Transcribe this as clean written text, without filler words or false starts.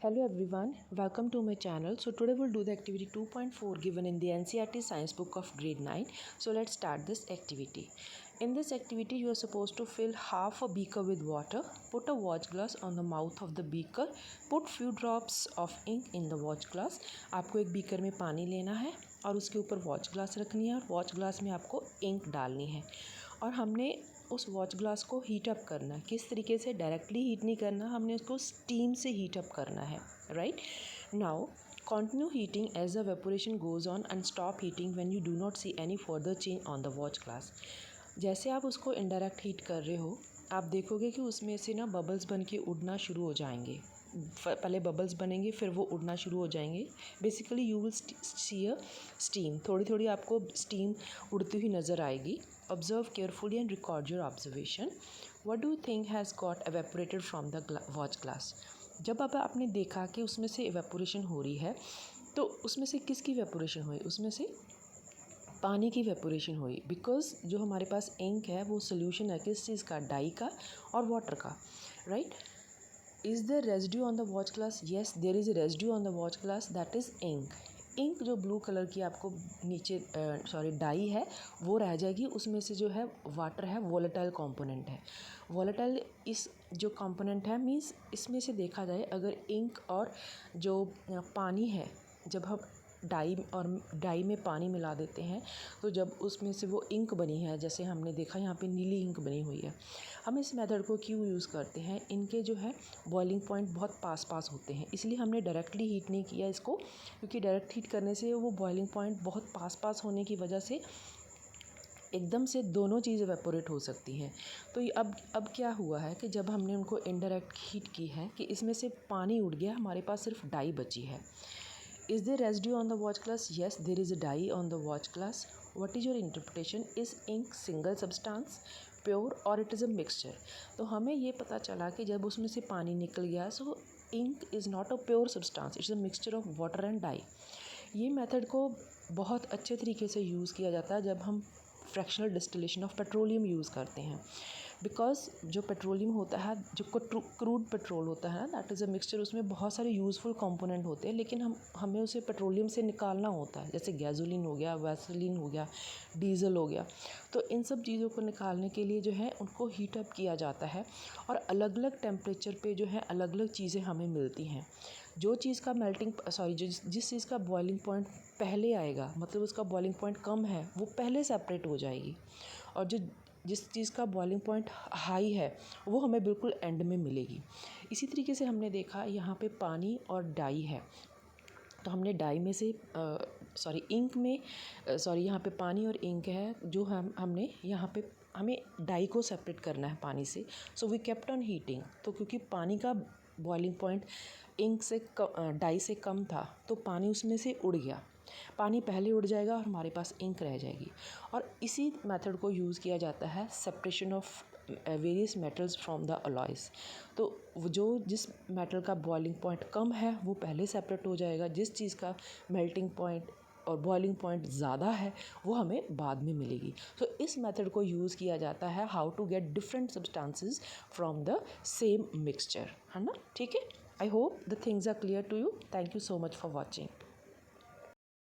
Hello everyone, welcome to my channel. So today we'll do the activity 2.4 given in the NCERT science book of grade 9. So let's start this activity. In this activity you are supposed to fill half a beaker with water, put a watch glass on the mouth of the beaker, put few drops of ink in the watch glass. आपको एक beaker में पानी लेना है और उसके ऊपर watch glass रखनी है और वॉच ग्लास में आपको इंक डालनी है और हमने उस वॉच ग्लास को हीट अप करना है। किस तरीके से? डायरेक्टली हीट नहीं करना, हमने उसको स्टीम से हीट अप करना है। Right now continue heating as the evaporation goes on and stop heating when you do not see any further change on the watch glass. जैसे आप उसको इनडायरेक्ट हीट कर रहे हो आप देखोगे कि उसमें से ना बबल्स बन के उड़ना शुरू हो जाएंगे। पहले बबल्स बनेंगे फिर वो उड़ना शुरू हो जाएंगे। Basically you will see a steam, थोड़ी थोड़ी आपको स्टीम उड़ती हुई नज़र आएगी। Observe carefully and record your observation. What do you think has got evaporated from the watch glass? जब अब आपने देखा कि उसमें से एवेपोरेशन हो रही है तो उसमें से किसकी एवेपोरेशन हुई? उसमें से पानी की वेपोरेशन हुई। बिकॉज जो हमारे पास इंक है वो सोल्यूशन है किस चीज़ का? डाई का और वाटर का। Right? Is the residue on the watch glass? Yes, there is a residue on the watch glass, that is ink. Ink जो ब्लू कलर की आपको नीचे डाई है वो रह जाएगी। उसमें से जो है वाटर है, वोलेटाइल कंपोनेंट है। वोलेटाइल इस जो कंपोनेंट है मीन्स इसमें से देखा जाए अगर इंक और जो पानी है, जब हम डाई में पानी मिला देते हैं तो जब उसमें से वो इंक बनी है, जैसे हमने देखा यहाँ पे नीली इंक बनी हुई है। हम इस मेथड को क्यों यूज़ करते हैं? इनके जो है बॉइलिंग पॉइंट बहुत पास होते हैं, इसलिए हमने डायरेक्टली हीट नहीं किया इसको, क्योंकि डायरेक्ट हीट करने से वो बॉइलिंग पॉइंट बहुत पास होने की वजह से एकदम से दोनों चीज़ एवेपोरेट हो सकती हैं। तो ये अब क्या हुआ है कि जब हमने उनको इनडायरेक्ट हीट की है कि इसमें से पानी उड़ गया, हमारे पास सिर्फ डाई बची है। Is there residue on the watch glass? Yes, there is a dye on the watch glass. What is your interpretation? Is ink single substance, pure or it is a mixture? तो हमें ये पता चला कि जब उसमें से पानी निकल गया so ink is not a pure substance, it's a mixture of water and dye. ये मेथड को बहुत अच्छे तरीके से यूज़ किया जाता है जब हम fractional distillation of petroleum use करते हैं। बिकॉज जो पेट्रोलियम होता है, जो क्रूड पेट्रोल होता है ना, दैट इज़ अ मिक्सचर, उसमें बहुत सारे यूज़फुल कंपोनेंट होते हैं, लेकिन हमें उसे पेट्रोलियम से निकालना होता है। जैसे गैसोलीन हो गया, वैसलीन हो गया, डीजल हो गया। तो इन सब चीज़ों को निकालने के लिए जो है उनको हीट अप किया जाता है और अलग अलग टेम्परेचर पे जो है अलग अलग चीज़ें हमें मिलती हैं। जो चीज़ का जिस चीज़ का बॉइलिंग पॉइंट पहले आएगा, मतलब उसका बॉइलिंग पॉइंट कम है, वो पहले सेपरेट हो जाएगी, और जिस चीज़ का बॉइलिंग पॉइंट हाई है वो हमें बिल्कुल एंड में मिलेगी। इसी तरीके से हमने देखा यहाँ पे पानी और डाई है, तो हमने डाई में से इंक में यहाँ पे पानी और इंक है, जो हमने यहाँ पे हमें डाई को सेपरेट करना है पानी से। So we kept on heating. तो क्योंकि पानी का बॉइलिंग पॉइंट इंक से डाई से कम था तो पानी उसमें से उड़ गया, पानी पहले उड़ जाएगा और हमारे पास इंक रह जाएगी। और इसी मेथड को यूज़ किया जाता है separation of various metals from the alloys. तो जिस मेटल का बॉइलिंग पॉइंट कम है वो पहले सेपरेट हो जाएगा, जिस चीज़ का मेल्टिंग पॉइंट और बॉइलिंग पॉइंट ज़्यादा है वो हमें बाद में मिलेगी। तो इस मेथड को यूज़ किया जाता है how to get different substances from the same mixture, है ना? ठीक है। I hope the things are clear to you. Thank you so much for watching.